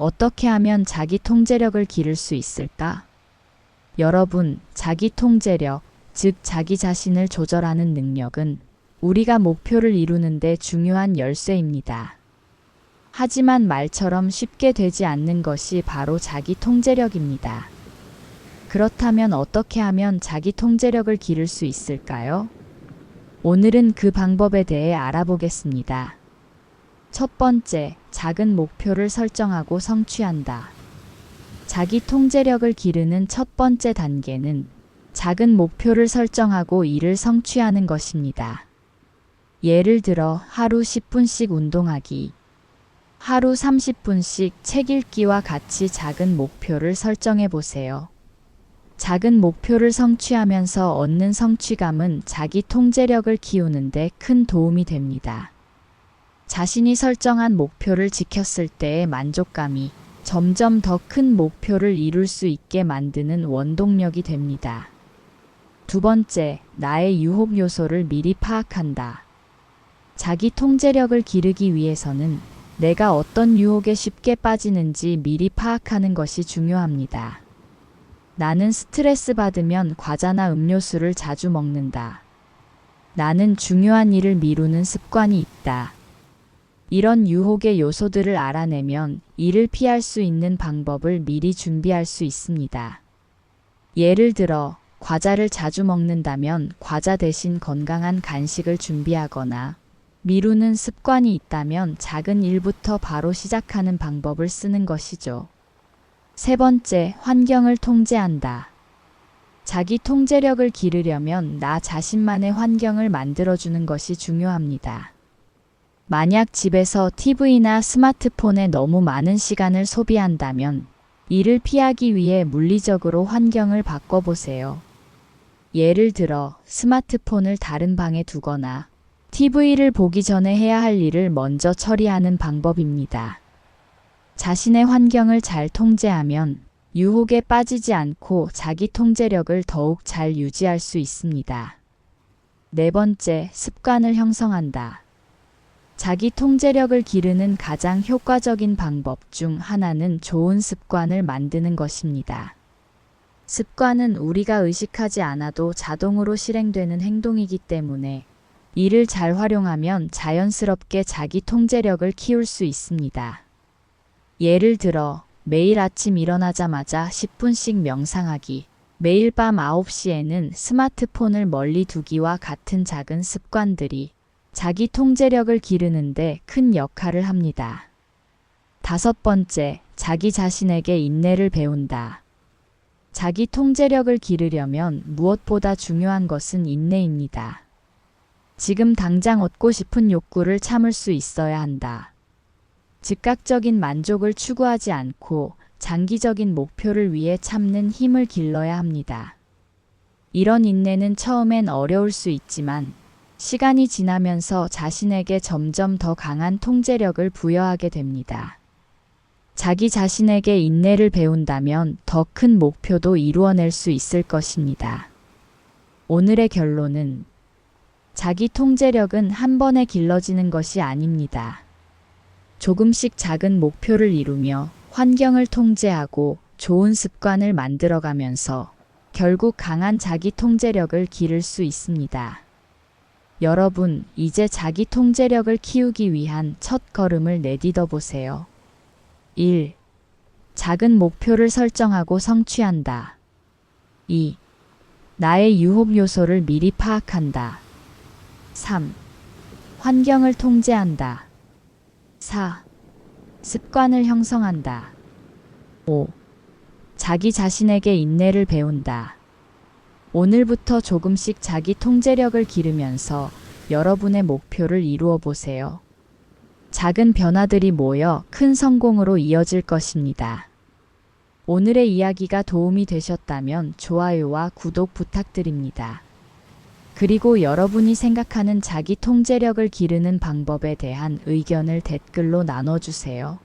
어떻게 하면 자기 통제력을 기를 수 있을까? 여러분, 자기 통제력, 즉 자기 자신을 조절하는 능력은 우리가 목표를 이루는데 중요한 열쇠입니다. 하지만 말처럼 쉽게 되지 않는 것이 바로 자기 통제력입니다. 그렇다면 어떻게 하면 자기 통제력을 기를 수 있을까요? 오늘은 그 방법에 대해 알아보겠습니다. 첫 번째, 작은 목표를 설정하고 성취한다. 자기 통제력을 기르는 첫 번째 단계는 작은 목표를 설정하고 이를 성취하는 것입니다. 예를 들어 하루 10분씩 운동하기, 하루 30분씩 책 읽기와 같이 작은 목표를 설정해 보세요. 작은 목표를 성취하면서 얻는 성취감은 자기 통제력을 키우는데 큰 도움이 됩니다. 자신이 설정한 목표를 지켰을 때의 만족감이 점점 더 큰 목표를 이룰 수 있게 만드는 원동력이 됩니다. 두 번째, 나의 유혹 요소를 미리 파악한다. 자기 통제력을 기르기 위해서는 내가 어떤 유혹에 쉽게 빠지는지 미리 파악하는 것이 중요합니다. 나는 스트레스 받으면 과자나 음료수를 자주 먹는다. 나는 중요한 일을 미루는 습관이 있다. 이런 유혹의 요소들을 알아내면 이를 피할 수 있는 방법을 미리 준비할 수 있습니다. 예를 들어, 과자를 자주 먹는다면 과자 대신 건강한 간식을 준비하거나, 미루는 습관이 있다면 작은 일부터 바로 시작하는 방법을 쓰는 것이죠. 세 번째, 환경을 통제한다. 자기 통제력을 기르려면 나 자신만의 환경을 만들어주는 것이 중요합니다. 만약 집에서 TV나 스마트폰에 너무 많은 시간을 소비한다면 이를 피하기 위해 물리적으로 환경을 바꿔보세요. 예를 들어 스마트폰을 다른 방에 두거나 TV를 보기 전에 해야 할 일을 먼저 처리하는 방법입니다. 자신의 환경을 잘 통제하면 유혹에 빠지지 않고 자기 통제력을 더욱 잘 유지할 수 있습니다. 네 번째, 습관을 형성한다. 자기 통제력을 기르는 가장 효과적인 방법 중 하나는 좋은 습관을 만드는 것입니다. 습관은 우리가 의식하지 않아도 자동으로 실행되는 행동이기 때문에 이를 잘 활용하면 자연스럽게 자기 통제력을 키울 수 있습니다. 예를 들어 매일 아침 일어나자마자 10분씩 명상하기, 매일 밤 9시에는 스마트폰을 멀리 두기와 같은 작은 습관들이 자기 통제력을 기르는데 큰 역할을 합니다. 다섯 번째, 자기 자신에게 인내를 배운다. 자기 통제력을 기르려면 무엇보다 중요한 것은 인내입니다. 지금 당장 얻고 싶은 욕구를 참을 수 있어야 한다. 즉각적인 만족을 추구하지 않고 장기적인 목표를 위해 참는 힘을 길러야 합니다. 이런 인내는 처음엔 어려울 수 있지만 시간이 지나면서 자신에게 점점 더 강한 통제력을 부여하게 됩니다. 자기 자신에게 인내를 배운다면 더 큰 목표도 이루어낼 수 있을 것입니다. 오늘의 결론은 자기 통제력은 한 번에 길러지는 것이 아닙니다. 조금씩 작은 목표를 이루며 환경을 통제하고 좋은 습관을 만들어가면서 결국 강한 자기 통제력을 기를 수 있습니다. 여러분, 이제 자기 통제력을 키우기 위한 첫 걸음을 내딛어 보세요. 1. 작은 목표를 설정하고 성취한다. 2. 나의 유혹 요소를 미리 파악한다. 3. 환경을 통제한다. 4. 습관을 형성한다. 5. 자기 자신에게 인내를 배운다. 오늘부터 조금씩 자기 통제력을 기르면서 여러분의 목표를 이루어 보세요. 작은 변화들이 모여 큰 성공으로 이어질 것입니다. 오늘의 이야기가 도움이 되셨다면 좋아요와 구독 부탁드립니다. 그리고 여러분이 생각하는 자기 통제력을 기르는 방법에 대한 의견을 댓글로 나눠주세요.